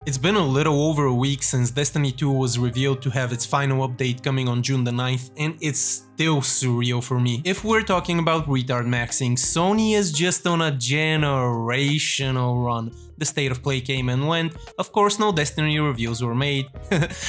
It's been a little over a week since Destiny 2 was revealed to have its final update coming on June the 9th, and it's still surreal for me. If we're talking about retard maxing, Sony is just on a generational run. The state of play came and went, of course no Destiny reviews were made,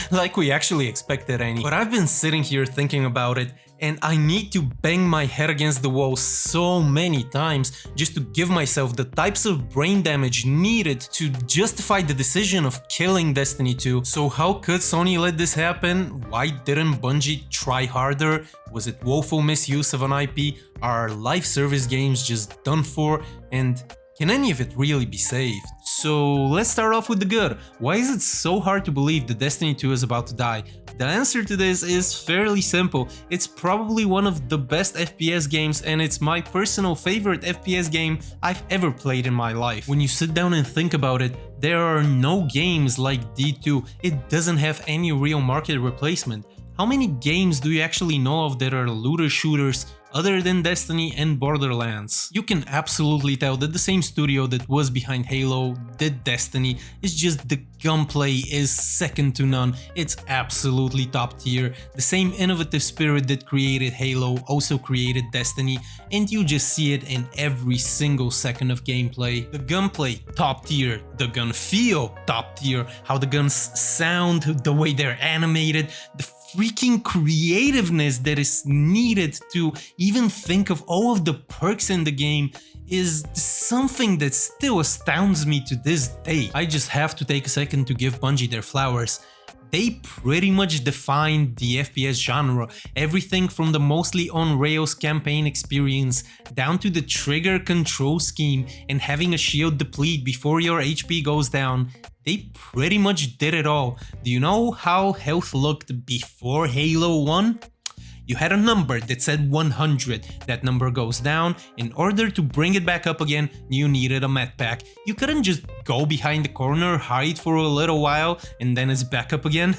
like we actually expected any. But I've been sitting here thinking about it, and I need to bang my head against the wall so many times just to give myself the types of brain damage needed to justify the decision of killing Destiny 2. So how could Sony let this happen? Why didn't Bungie try harder? Was it woeful misuse of an IP? Are live service games just done for? And can any of it really be saved? So let's start off with the good. Why is it so hard to believe that Destiny 2 is about to die? The answer to this is fairly simple. It's probably one of the best FPS games, and it's my personal favorite FPS game I've ever played in my life. When you sit down and think about it, there are no games like D2. It doesn't have any real market replacement. How many games do you actually know of that are looter shooters other than Destiny and Borderlands? You can absolutely tell that the same studio that was behind Halo did Destiny. It's just the gunplay is second to none. It's absolutely top tier. The same innovative spirit that created Halo also created Destiny, and you just see it in every single second of gameplay. The gunplay, top tier. The gun feel, top tier. How the guns sound, the way they're animated, the freaking creativeness that is needed to even think of all of the perks in the game is something that still astounds me to this day. I just have to take a second to give Bungie their flowers. They pretty much defined the FPS genre, everything from the mostly on rails campaign experience down to the trigger control scheme and having a shield deplete before your HP goes down. They pretty much did it all. Do you know how health looked before Halo 1? You had a number that said 100. That number goes down. In order to bring it back up again, you needed a med pack. You couldn't just go behind the corner, hide for a little while, and then it's back up again.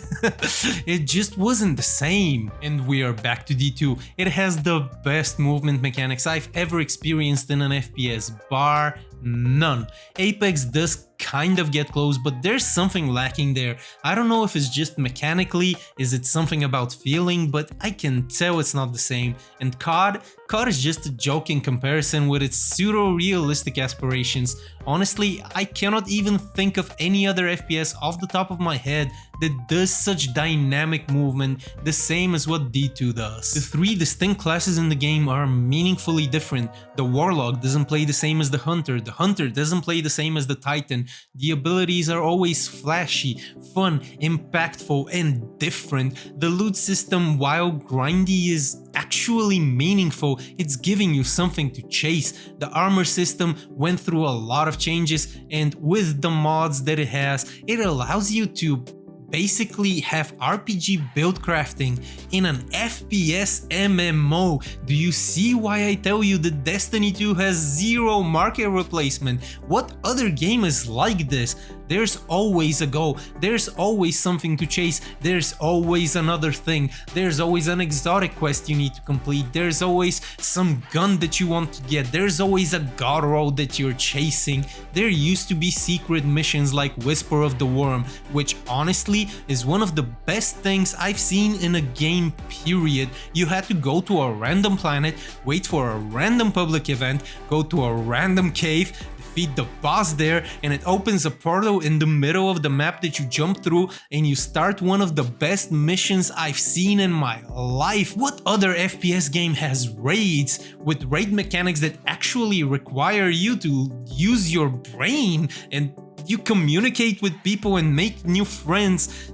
It just wasn't the same. And we are back to D2. It has the best movement mechanics I've ever experienced in an FPS, bar none. Apex does kind of get close, but there's something lacking there. I don't know if it's just mechanically, is it something about feeling, but I can tell it's not the same. And COD is just a joke in comparison with its pseudo-realistic aspirations. Honestly, I cannot even think of any other FPS off the top of my head that does such dynamic movement the same as what D2 does. The three distinct classes in the game are meaningfully different. The Warlock doesn't play the same as the Hunter doesn't play the same as the Titan. The abilities are always flashy, fun, impactful, and different. The loot system, while grindy, is actually meaningful. It's giving you something to chase. The armor system went through a lot of changes, and with the mods that it has, it allows you to basically have RPG build crafting in an FPS MMO. Do you see why I tell you that Destiny 2 has zero market replacement? What other game is like this? There's always a goal, there's always something to chase, there's always another thing, there's always an exotic quest you need to complete, there's always some gun that you want to get, there's always a god roll that you're chasing. There used to be secret missions like Whisper of the Worm, which honestly is one of the best things I've seen in a game, period. You had to go to a random planet, wait for a random public event, go to a random cave, defeat the boss there, and it opens a portal in the middle of the map that you jump through, and you start one of the best missions I've seen in my life. What other FPS game has raids with raid mechanics that actually require you to use your brain and you communicate with people and make new friends?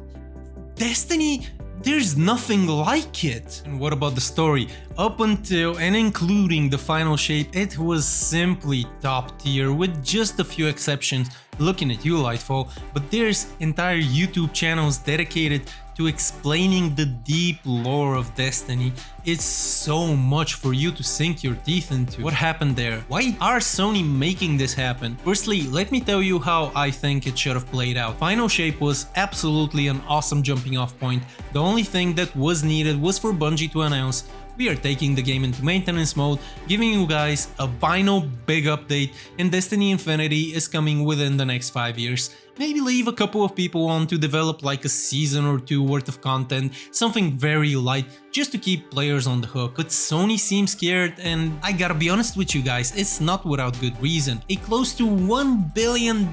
Destiny, there's nothing like it. And what about the story? Up until and including the final shape, it was simply top tier with just a few exceptions. Looking at you, Lightfall, but there's entire YouTube channels dedicated to explaining the deep lore of Destiny. It's so much for you to sink your teeth into. What happened there? Why are Sony making this happen? Firstly, let me tell you how I think it should have played out. Final Shape was absolutely an awesome jumping off point. The only thing that was needed was for Bungie to announce, we are taking the game into maintenance mode, giving you guys a final big update, and Destiny Infinity is coming within the next 5 years. maybe leave a couple of people on to develop like a season or two worth of content, something very light, just to keep players on the hook. But Sony seems scared, and I gotta be honest with you guys, it's not without good reason. A close to $1 billion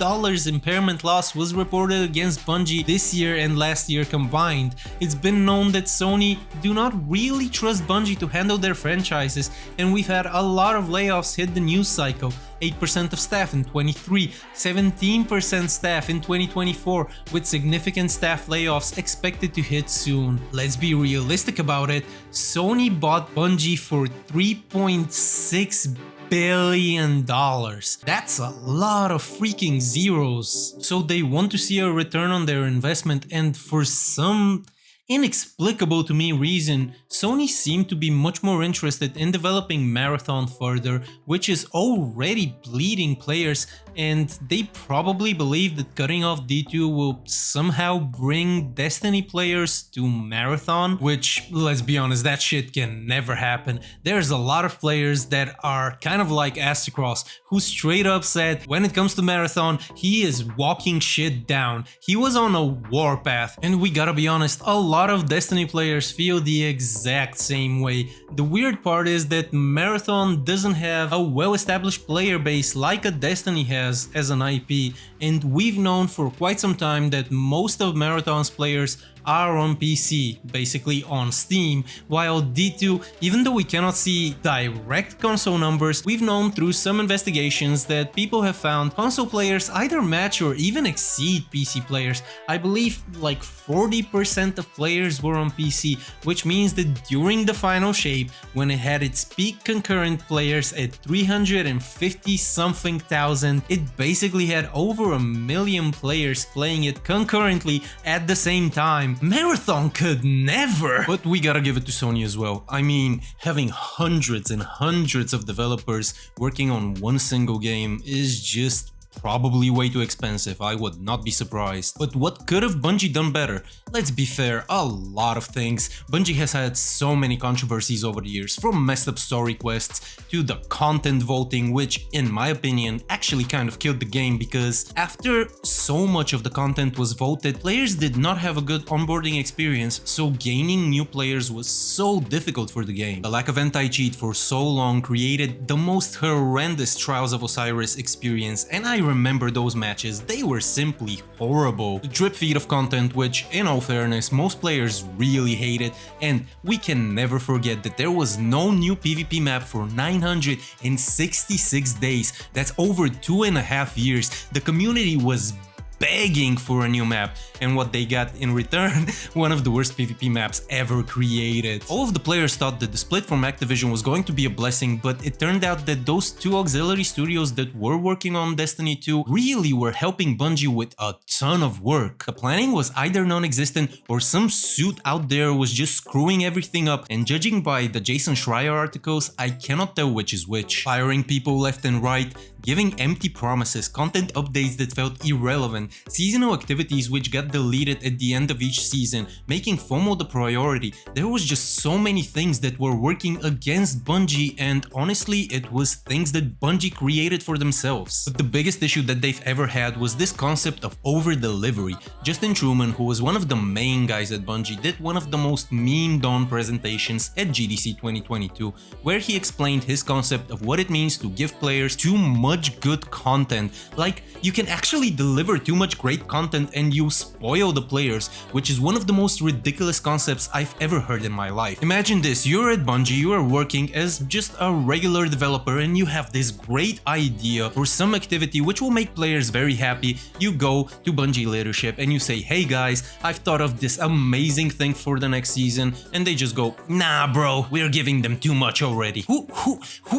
impairment loss was reported against Bungie this year and last year combined. It's been known that Sony do not really trust Bungie to handle their franchises, and we've had a lot of layoffs hit the news cycle. 8% of staff in 2023, 17% staff in 2024, with significant staff layoffs expected to hit soon. Let's be realistic about it, Sony bought Bungie for $3.6 billion. That's a lot of freaking zeros. So they want to see a return on their investment, and for some inexplicable to me reason, Sony seemed to be much more interested in developing Marathon further, which is already bleeding players, and they probably believe that cutting off D2 will somehow bring Destiny players to Marathon, which, let's be honest, that shit can never happen. There's a lot of players that are kind of like Astacross, who straight up said when it comes to Marathon, he is walking shit down. He was on a warpath, and we gotta be honest, a lot of Destiny players feel the exact same way. The weird part is that Marathon doesn't have a well-established player base like a Destiny has as an IP, and we've known for quite some time that most of Marathon's players are on PC, basically on Steam, while D2, even though we cannot see direct console numbers, we've known through some investigations that people have found console players either match or even exceed PC players. I believe like 40% of players were on PC, which means that during the final shape, when it had its peak concurrent players at 350 something thousand, it basically had over 1 million players playing it concurrently at the same time. Marathon could never! But we gotta give it to Sony as well. I mean, having hundreds and hundreds of developers working on one single game is just probably way too expensive, I would not be surprised. But what could have Bungie done better? Let's be fair, a lot of things. Bungie has had so many controversies over the years, from messed up story quests to the content voting, which in my opinion actually kind of killed the game, because after so much of the content was voted, players did not have a good onboarding experience, so gaining new players was so difficult for the game. The lack of anti-cheat for so long created the most horrendous Trials of Osiris experience, and I remember those matches, they were simply horrible. The drip feed of content, which in all fairness most players really hated, and we can never forget that there was no new PvP map for 966 days. That's over 2.5 years. The community was begging for a new map, and what they got in return, one of the worst PvP maps ever created. All of the players thought that the split from Activision was going to be a blessing, but it turned out that those two auxiliary studios that were working on Destiny 2 really were helping Bungie with a ton of work. The planning was either non-existent or some suit out there was just screwing everything up, and judging by the Jason Schreier articles, I cannot tell which is which. Firing people left and right, giving empty promises, content updates that felt irrelevant, seasonal activities which got deleted at the end of each season, making FOMO the priority. There was just so many things that were working against Bungie, and honestly it was things that Bungie created for themselves. But the biggest issue that they've ever had was this concept of over-delivery. Justin Truman, who was one of the main guys at Bungie, did one of the most memed on presentations at GDC 2022, where he explained his concept of what it means to give players too much good content. Like, you can actually deliver too much great content and you spoil the players, which is one of the most ridiculous concepts I've ever heard in my life. Imagine this, you're at Bungie, you are working as just a regular developer and you have this great idea for some activity which will make players very happy. You go to Bungie leadership and you say, hey guys, I've thought of this amazing thing for the next season, and they just go, nah bro, we're giving them too much already. Who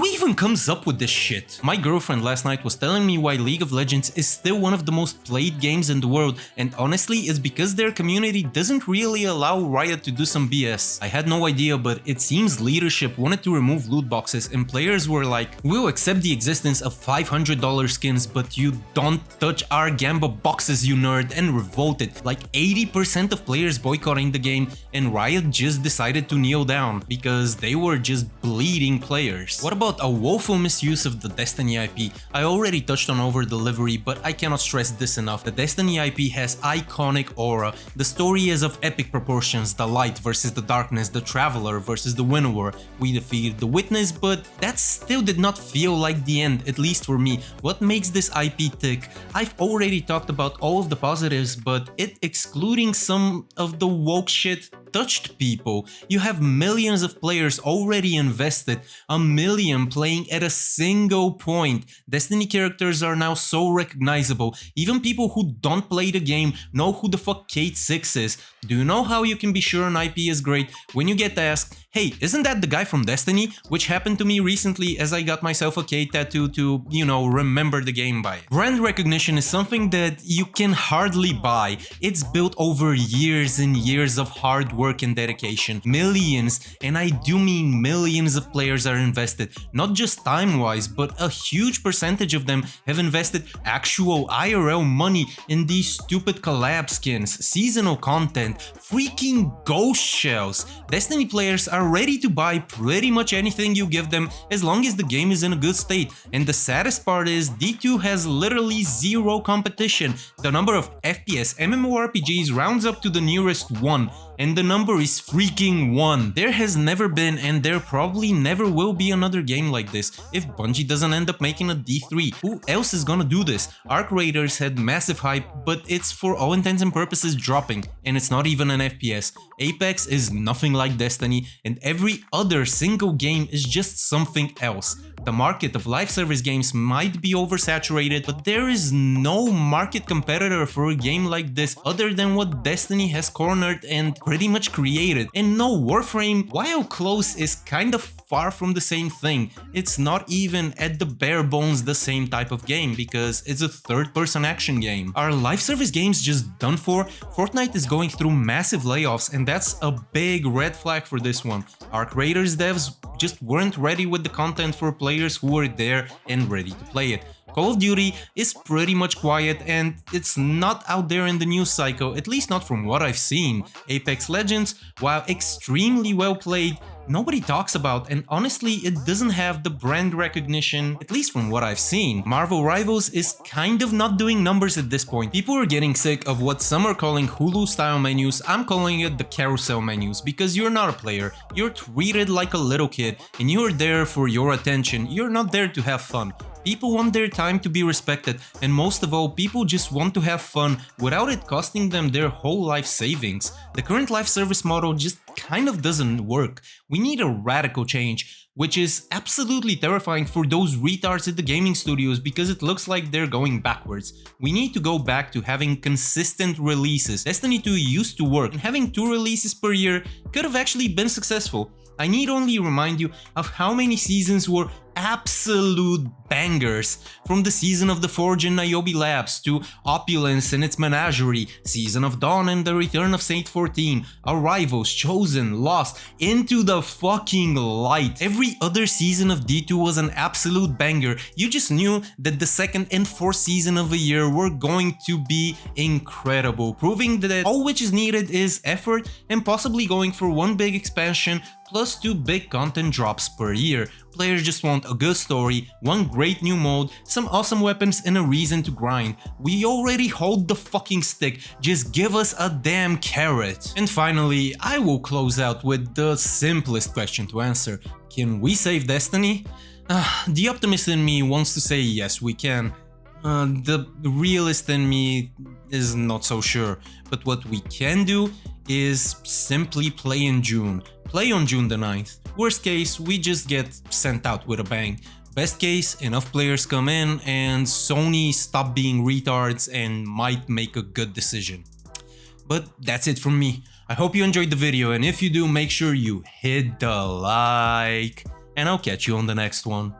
even comes up with this shit? My girlfriend last night was telling me why League of Legends is still one of the most played games in the world, and honestly it's because their community doesn't really allow Riot to do some BS. I had no idea, but it seems leadership wanted to remove loot boxes and players were like, we'll accept the existence of $500 skins, but you don't touch our Gamba boxes, you nerd, and revolted. Like 80% of players boycotting the game, and Riot just decided to kneel down because they were just bleeding players. What about a woeful misuse of the Destiny IP? I already touched on over-delivery, but I cannot stress this enough. The Destiny IP has iconic aura. The story is of epic proportions, the light versus the darkness, the traveler versus the winnower. We defeated the witness, but that still did not feel like the end, at least for me. What makes this IP tick? I've already talked about all of the positives, but it excluding some of the woke shit touched people. You have millions of players already invested, a million playing at a single point. Destiny characters are now so recognizable, even people who don't play the game know who the fuck Kate 6 is. Do you know how you can be sure an IP is great? When you get asked, hey, isn't that the guy from Destiny? Which happened to me recently as I got myself a Kate tattoo to, you know, remember the game by it. Brand recognition is something that you can hardly buy. It's built over years and years of hard work and dedication. Millions, and I do mean millions of players are invested. Not just time-wise, but a huge percentage of them have invested actual IRL money in these stupid collab skins, seasonal content, freaking ghost shells. Destiny players are ready to buy pretty much anything you give them as long as the game is in a good state. And the saddest part is D2 has literally zero competition. The number of FPS MMORPGs rounds up to the nearest 1, and the number is freaking 1. There has never been and there probably never will be another game like this if Bungie doesn't end up making a D3. Who else is gonna do this? Arc Raiders had massive hype, but it's for all intents and purposes dropping, and it's not even an FPS. Apex is nothing like Destiny, and every other single game is just something else. The market of live service games might be oversaturated, but there is no market competitor for a game like this other than what Destiny has cornered and pretty much created. And no, Warframe, while close, is kind of far from the same thing. It's not even at the bare bones the same type of game because it's a third-person action game. Are live service games just done for? Fortnite is going through massive layoffs, and that's a big red flag for this one. Arc Raiders devs just weren't ready with the content for players who were there and ready to play it. Call of Duty is pretty much quiet and it's not out there in the news cycle, at least not from what I've seen. Apex Legends, while extremely well played, nobody talks about, and honestly it doesn't have the brand recognition, at least from what I've seen. Marvel Rivals is kind of not doing numbers at this point. People are getting sick of what some are calling Hulu style menus. I'm calling it the carousel menus because you're not a player, you're treated like a little kid and you're there for your attention, you're not there to have fun. People want their time to be respected, and most of all, people just want to have fun without it costing them their whole life savings. The current life service model just kind of doesn't work. We need a radical change, which is absolutely terrifying for those retards at the gaming studios because it looks like they're going backwards. We need to go back to having consistent releases. Destiny 2 used to work, and having 2 releases per year could have actually been successful. I need only remind you of how many seasons were absolute bangers, from the Season of the Forge in Niobe Labs to Opulence and its Menagerie, Season of Dawn and the Return of Saint 14, Arrivals, Chosen, Lost, Into the fucking Light. Every other season of D2 was an absolute banger. You just knew that the second and fourth season of a year were going to be incredible, proving that all which is needed is effort and possibly going for one big expansion plus 2 big content drops per year. Players just want a good story, one great new mode, some awesome weapons and a reason to grind. We already hold the fucking stick, just give us a damn carrot. And finally, I will close out with the simplest question to answer. Can we save Destiny? The optimist in me wants to say yes, we can. The realist in me is not so sure, but what we can do is simply play in June. Play on June the 9th. Worst case, we just get sent out with a bang. Best case, enough players come in and Sony stop being retards and might make a good decision. But that's it from me. I hope you enjoyed the video, and if you do, make sure you hit the like, and I'll catch you on the next one.